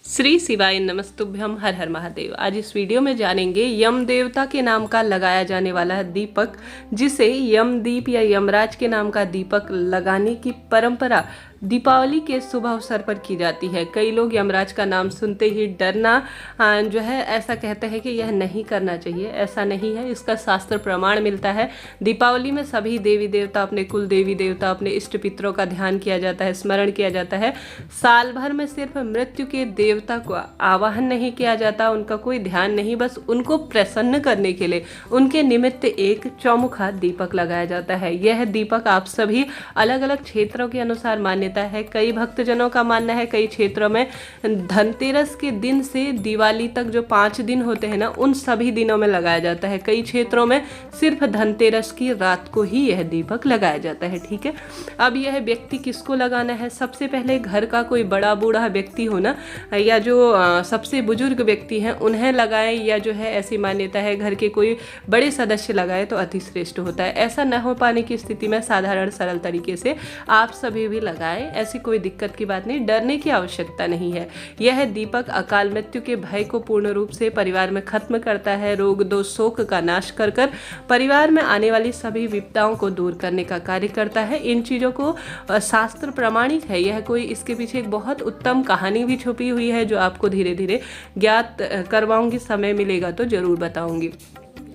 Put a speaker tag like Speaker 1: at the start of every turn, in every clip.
Speaker 1: श्री शिवाय नमस्तुभ्यम, हर हर महादेव। आज इस वीडियो में जानेंगे यम देवता के नाम का लगाया जाने वाला है दीपक, जिसे यमदीप या यमराज के नाम का दीपक लगाने की परंपरा दीपावली के शुभ अवसर पर की जाती है। कई लोग यमराज का नाम सुनते ही डरना जो है ऐसा कहते हैं कि यह नहीं करना चाहिए। ऐसा नहीं है, इसका शास्त्र प्रमाण मिलता है। दीपावली में सभी देवी देवता, अपने कुल देवी देवता, अपने इष्ट पितरों का ध्यान किया जाता है, स्मरण किया जाता है। साल भर में सिर्फ मृत्यु के देवता को आवाहन नहीं किया जाता, उनका कोई ध्यान नहीं, बस उनको प्रसन्न करने के लिए उनके निमित्त एक चौमुखा दीपक लगाया जाता है। यह दीपक आप सभी अलग अलग क्षेत्रों के अनुसार मान्य है। कई भक्तजनों का मानना है कई क्षेत्रों में धनतेरस के दिन से दिवाली तक जो 5 दिन होते हैं ना, उन सभी दिनों में लगाया जाता है। कई क्षेत्रों में सिर्फ धनतेरस की रात को ही यह दीपक लगाया जाता है। ठीक है, अब यह व्यक्ति किसको लगाना है? सबसे पहले घर का कोई बड़ा बूढ़ा व्यक्ति हो ना, या जो सबसे बुजुर्ग व्यक्ति हैं उन्हें लगाएं, या जो है ऐसी मान्यता है घर के कोई बड़े सदस्य लगाए तो अति श्रेष्ठ होता है। ऐसा न हो पाने की स्थिति में साधारण सरल तरीके से आप सभी भी लगाएं। ऐसी कोई दिक्कत की बात नहीं, डरने की आवश्यकता नहीं है। यह दीपक अकाल मृत्यु के भय को पूर्ण रूप से परिवार में खत्म करता है। रोग दोष शोक का नाश कर कर परिवार में आने वाली सभी विपदाओं को दूर करने का कार्य करता है। इन चीज़ों को शास्त्र प्रमाणिक है। यह कोई, इसके पीछे एक बहुत उत्तम कहानी भी छुपी हुई है जो आपको धीरे धीरे ज्ञात करवाऊंगी, समय मिलेगा तो जरूर बताऊंगी।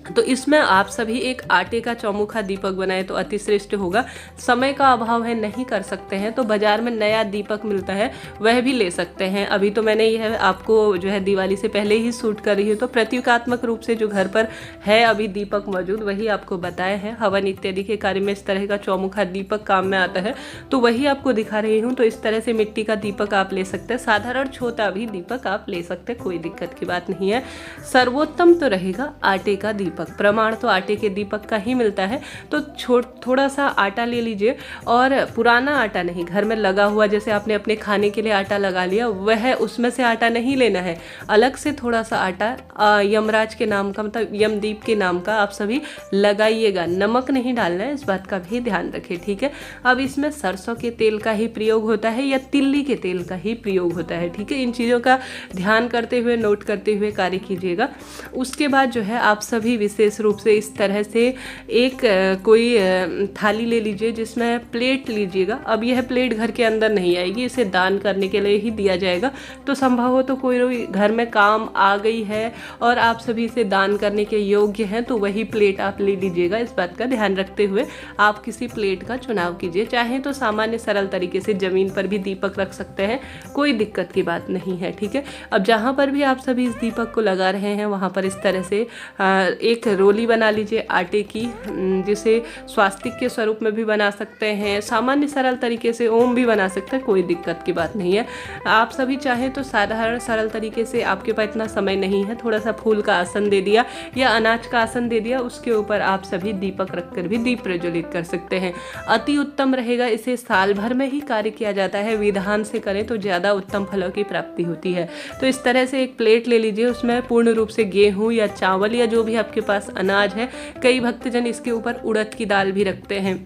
Speaker 1: तो इसमें आप सभी एक आटे का चौमुखा दीपक बनाए तो अति श्रेष्ठ होगा। समय का अभाव है, नहीं कर सकते हैं तो बाजार में नया दीपक मिलता है, वह भी ले सकते हैं। अभी तो मैंने यह आपको जो है दिवाली से पहले ही शूट कर रही हूँ, तो प्रतीकात्मक रूप से जो घर पर है अभी दीपक मौजूद वही आपको बताए हैं। हवन इत्यादि के कार्य में इस तरह का चौमुखा दीपक काम में आता है, तो वही आपको दिखा रही हूँ। तो इस तरह से मिट्टी का दीपक आप ले सकते हैं, साधारण छोटा भी दीपक आप ले सकते हैं, कोई दिक्कत की बात नहीं है। सर्वोत्तम तो रहेगा आटे का दीपक। प्रमाण तो आटे के दीपक का ही मिलता है। तो थोड़ा सा आटा ले लीजिए, और पुराना आटा नहीं, घर में लगा हुआ, जैसे आपने अपने खाने के लिए आटा लगा लिया, वह उसमें से आटा नहीं लेना है। अलग से थोड़ा सा आटा यमराज के नाम का, मतलब यमदीप के नाम का आप सभी लगाइएगा। नमक नहीं डालना है, इस बात का भी ध्यान रखें। ठीक है, अब इसमें सरसों के तेल का ही प्रयोग होता है या तिल्ली के तेल का ही प्रयोग होता है। ठीक है, इन चीज़ों का ध्यान करते हुए, नोट करते हुए कार्य कीजिएगा। उसके बाद जो है आप सभी विशेष रूप से इस तरह से एक कोई थाली ले लीजिए, जिसमें प्लेट लीजिएगा। अब यह प्लेट घर के अंदर नहीं आएगी, इसे दान करने के लिए ही दिया जाएगा। तो संभव हो तो कोई घर में काम आ गई है और आप सभी इसे दान करने के योग्य हैं, तो वही प्लेट आप ले लीजिएगा। इस बात का ध्यान रखते हुए आप किसी प्लेट का चुनाव कीजिए। चाहे तो सामान्य सरल तरीके से ज़मीन पर भी दीपक रख सकते हैं, कोई दिक्कत की बात नहीं है। ठीक है, अब जहाँ पर भी आप सभी इस दीपक को लगा रहे हैं वहाँ पर इस तरह से एक रोली बना लीजिए आटे की, जिसे स्वास्तिक के स्वरूप में भी बना सकते हैं, सामान्य सरल तरीके से ओम भी बना सकते हैं, कोई दिक्कत की बात नहीं है। आप सभी चाहें तो साधारण सरल तरीके से, आपके पास इतना समय नहीं है, थोड़ा सा फूल का आसन दे दिया या अनाज का आसन दे दिया, उसके ऊपर आप सभी दीपक रखकर भी दीप प्रज्वलित कर सकते हैं। अति उत्तम रहेगा। इसे साल भर में ही कार्य किया जाता है, विधान से करें तो ज़्यादा उत्तम फलों की प्राप्ति होती है। तो इस तरह से एक प्लेट ले लीजिए, उसमें पूर्ण रूप से गेहूँ या चावल या जो भी आपके पास अनाज है, कई भक्तजन इसके ऊपर उड़द की दाल भी रखते हैं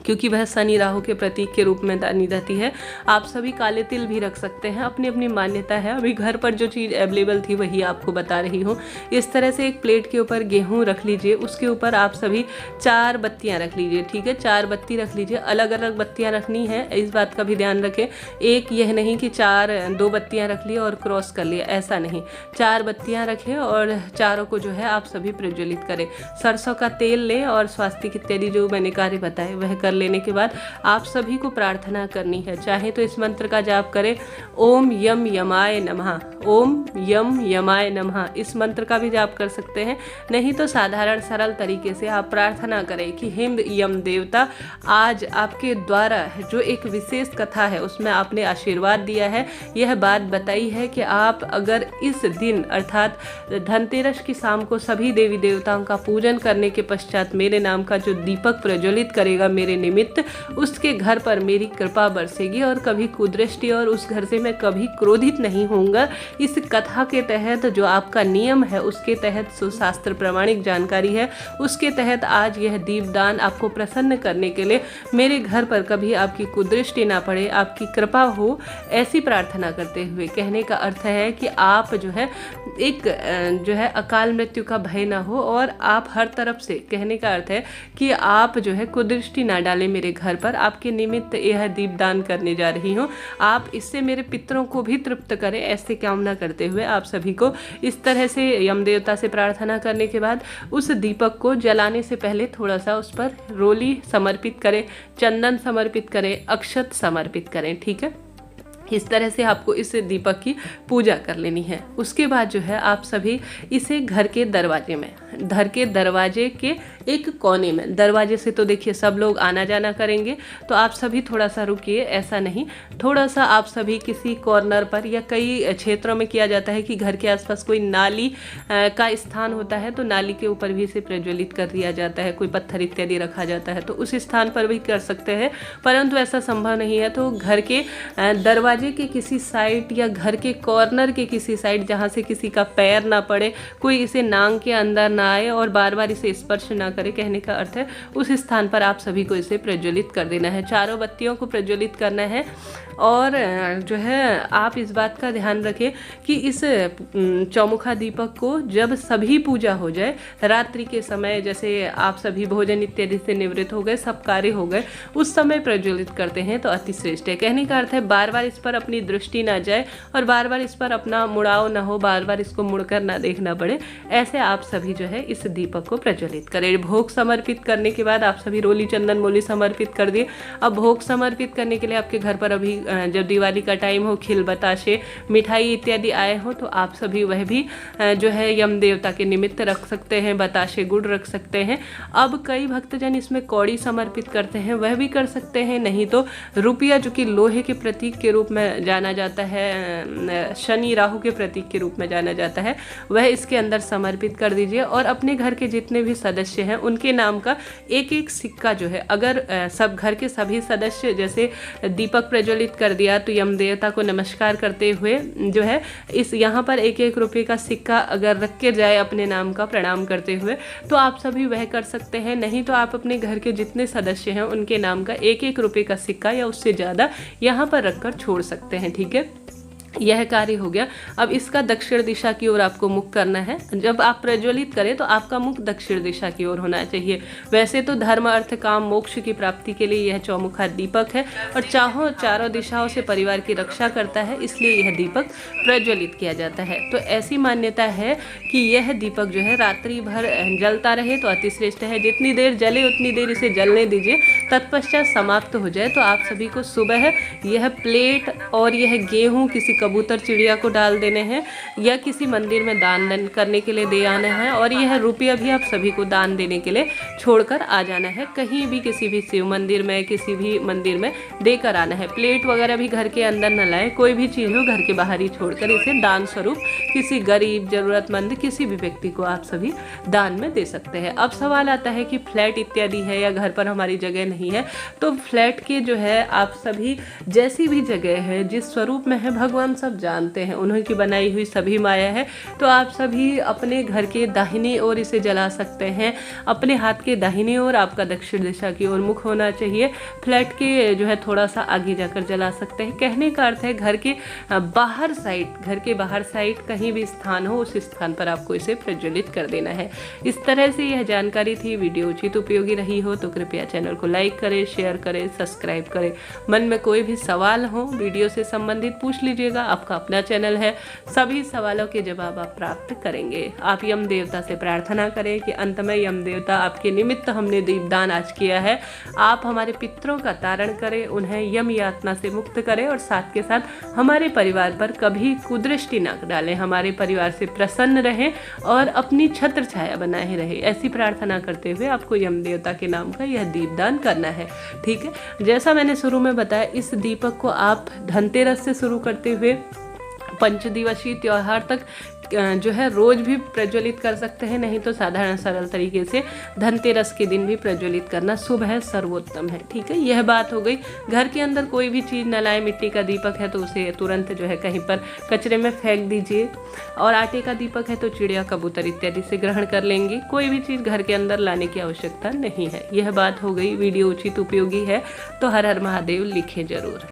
Speaker 1: क्योंकि वह शनि राहु के प्रतीक के रूप में दानी जाती है। आप सभी काले तिल भी रख सकते हैं, अपनी अपनी मान्यता है। अभी घर पर जो चीज़ अवेलेबल थी वही आपको बता रही हूँ। इस तरह से एक प्लेट के ऊपर गेहूँ रख लीजिए, उसके ऊपर आप सभी 4 बत्तियाँ रख लीजिए। ठीक है, 4 बत्ती रख लीजिए, अलग अलग बत्तियाँ रखनी है, इस बात का भी ध्यान रखें। एक यह नहीं कि 2 बत्तियाँ रख ली और क्रॉस कर लिया, ऐसा नहीं। 4 बत्तियाँ रखें और चारों को जो है आप सभी प्रज्वलित करें। सरसों का तेल लें और स्वास्तिक इत्यादि जो मैंने कार्य बताए वह कर लेने के बाद आप सभी को प्रार्थना करनी है। चाहे तो इस मंत्र का जाप करें, ओम यम यमाय नमः, ओम यम यमाय नमः, इस मंत्र का भी जाप कर सकते हैं। नहीं तो साधारण सरल तरीके से आप प्रार्थना करें कि हे यम देवता, आज आपके द्वारा जो एक विशेष कथा है उसमें आपने आशीर्वाद दिया है, यह बात बताई है कि आप अगर इस दिन अर्थात धनतेरस की शाम को सभी देवी देवताओं का पूजन करने के पश्चात मेरे नाम का जो दीपक प्रज्वलित करेगा मेरे के निमित्त उसके घर पर मेरी कृपा बरसेगी और कभी कुदृष्टि और उस घर से मैं कभी क्रोधित नहीं होऊंगा। इस कथा के तहत जो आपका नियम है उसके तहत सुशास्त्र प्रमाणिक जानकारी है उसके तहत आज यह दीपदान आपको प्रसन्न करने के लिए मेरे घर पर कभी आपकी कुदृष्टि ना पड़े, आपकी कृपा हो, ऐसी प्रार्थना करते हुए कहने का अर्थ है कि आप जो है एक जो है अकाल मृत्यु का भय ना हो और आप हर तरफ से, कहने का अर्थ है कि आप जो है कुदृष्टि ना डालें मेरे घर पर। आपके निमित्त यह दीपदान करने जा रही हूँ, आप इससे मेरे पितरों को भी तृप्त करें, ऐसे कामना करते हुए आप सभी को इस तरह से यम देवता से प्रार्थना करने के बाद उस दीपक को जलाने से पहले थोड़ा सा उस पर रोली समर्पित करें, चंदन समर्पित करें, अक्षत समर्पित करें। ठीक है, इस तरह से आपको इस दीपक की पूजा कर लेनी है। उसके बाद जो है आप सभी इसे घर के दरवाजे में, घर के दरवाजे के एक कोने में, दरवाजे से तो देखिए सब लोग आना जाना करेंगे, तो आप सभी थोड़ा सा रुकिए, ऐसा नहीं, थोड़ा सा आप सभी किसी कॉर्नर पर, या कई क्षेत्रों में किया जाता है कि घर के आसपास कोई नाली का स्थान होता है तो नाली के ऊपर भी इसे प्रज्वलित कर दिया जाता है, कोई पत्थर इत्यादि रखा जाता है तो उस स्थान पर भी कर सकते हैं। परंतु ऐसा संभव नहीं है तो घर के दरवाजे के किसी साइड या घर के कॉर्नर के किसी साइड जहाँ से किसी का पैर ना पड़े, कोई इसे नांग के अंदर ना आए और बार बार इसे स्पर्श ना करे, कहने का अर्थ है उस स्थान पर आप सभी को इसे प्रज्वलित कर देना है। चारों बत्तियों को प्रज्वलित करना है और जो है आप इस बात का ध्यान रखें कि इस चौमुखा दीपक को जब सभी पूजा हो जाए, रात्रि के समय जैसे आप सभी भोजन इत्यादि से निवृत्त हो गए, सब कार्य हो गए, उस समय प्रज्वलित करते हैं तो अति श्रेष्ठ है। कहने का अर्थ है बार बार इस पर अपनी दृष्टि ना जाए और बार बार इस पर अपना मुड़ाव ना हो, बार बार इसको मुड़कर ना देखना पड़े, ऐसे आप सभी जो है इस दीपक को प्रज्वलित करें। भोग समर्पित करने के बाद आप सभी रोली चंदन मोली समर्पित कर दिए। अब भोग समर्पित करने के लिए आपके घर पर अभी जब दिवाली का टाइम हो, खिल बताशे मिठाई इत्यादि आए हो तो आप सभी वह भी जो है यम देवता के निमित्त रख सकते हैं, बताशे गुड़ रख सकते हैं। अब कई भक्तजन इसमें कौड़ी समर्पित करते हैं, वह भी कर सकते हैं, नहीं तो रुपया जो कि लोहे के प्रतीक के रूप में जाना जाता है, शनि राहु के प्रतीक के रूप में जाना जाता है, वह इसके अंदर समर्पित कर दीजिए। और अपने घर के जितने भी सदस्य हैं उनके नाम का एक एक सिक्का जो है, अगर सब घर के सभी सदस्य जैसे दीपक प्रज्वलित कर दिया तो यम देवता को नमस्कार करते हुए जो है इस यहाँ पर एक एक रुपये का सिक्का अगर रख के जाए अपने नाम का प्रणाम करते हुए तो आप सभी वह कर सकते हैं। नहीं तो आप अपने घर के जितने सदस्य हैं उनके नाम का एक एक रुपये का सिक्का या उससे ज़्यादा यहाँ पर रखकर छोड़ सकते हैं। ठीक है, यह कार्य हो गया। अब इसका दक्षिण दिशा की ओर आपको मुख करना है। जब आप प्रज्वलित करें तो आपका मुख दक्षिण दिशा की ओर होना चाहिए। वैसे तो धर्म अर्थ काम मोक्ष की प्राप्ति के लिए यह चौमुखा दीपक है और चारों दिशाओं से परिवार की रक्षा करता है, इसलिए यह दीपक प्रज्वलित किया जाता है। तो ऐसी मान्यता है कि यह दीपक जो है रात्रि भर जलता रहे तो अतिश्रेष्ठ है। जितनी देर जले उतनी देर इसे जलने दीजिए, तत्पश्चात समाप्त हो जाए तो आप सभी को सुबह यह प्लेट और यह गेहूँ किसी कबूतर चिड़िया को डाल देने हैं या किसी मंदिर में दान करने के लिए दे आना है। और यह रुपया भी आप सभी को दान देने के लिए छोड़कर आ जाना है, कहीं भी किसी भी शिव मंदिर में किसी भी मंदिर में देकर आना है। प्लेट वगैरह भी घर के अंदर न लाएं, कोई भी चीज़ हो घर के बाहर ही छोड़कर इसे दान स्वरूप किसी गरीब जरूरतमंद किसी भी व्यक्ति को आप सभी दान में दे सकते हैं। अब सवाल आता है कि फ्लैट इत्यादि है या घर पर हमारी जगह नहीं है, तो फ्लैट के जो है आप सभी जैसी भी जगह है जिस स्वरूप में है भगवान सब जानते हैं, उन्हीं की बनाई हुई सभी माया है, तो आप सभी अपने घर के दाहिनी ओर इसे जला सकते हैं। अपने हाथ के दाहिनी ओर आपका दक्षिण दिशा की ओर मुख होना चाहिए। फ्लैट के जो है थोड़ा सा आगे जाकर जला सकते हैं। कहने का अर्थ है घर के बाहर साइड, घर के बाहर साइड कहीं भी स्थान हो उस स्थान पर आपको इसे प्रज्वलित कर देना है। इस तरह से यह जानकारी थी। वीडियो उचित उपयोगी रही हो तो कृपया चैनल को लाइक करें, शेयर करें, सब्सक्राइब करें। मन में कोई भी सवाल हो वीडियो से संबंधित पूछ लीजिएगा, आपका अपना चैनल है, सभी सवालों के जवाब आप प्राप्त करेंगे। आप यम देवता से प्रार्थना करें कि अंत में यम देवता आपके निमित्त हमने दीपदान आज किया है, आप हमारे पितरों का तारण करें, उन्हें यम यातना से मुक्त करें और साथ के साथ हमारे परिवार पर कभी कुदृष्टि न डालें, हमारे परिवार से प्रसन्न रहें और अपनी छत्र छाया बनाए रहे। ऐसी प्रार्थना करते हुए आपको यम देवता के नाम का यह दीपदान करना है। ठीक है, जैसा मैंने शुरू में बताया, इस दीपक को आप धनतेरस से शुरू करते हुए पंचदिवसीय त्यौहार तक जो है रोज भी प्रज्वलित कर सकते हैं, नहीं तो साधारण सरल तरीके से धनतेरस के दिन भी प्रज्वलित करना शुभ है, सर्वोत्तम है। ठीक है, यह बात हो गई। घर के अंदर कोई भी चीज़ न लाए, मिट्टी का दीपक है तो उसे तुरंत जो है कहीं पर कचरे में फेंक दीजिए, और आटे का दीपक है तो चिड़िया कबूतर इत्यादि से ग्रहण कर लेंगे। कोई भी चीज़ घर के अंदर लाने की आवश्यकता नहीं है। यह बात हो गई। वीडियो उचित उपयोगी है तो हर हर महादेव लिखें जरूर।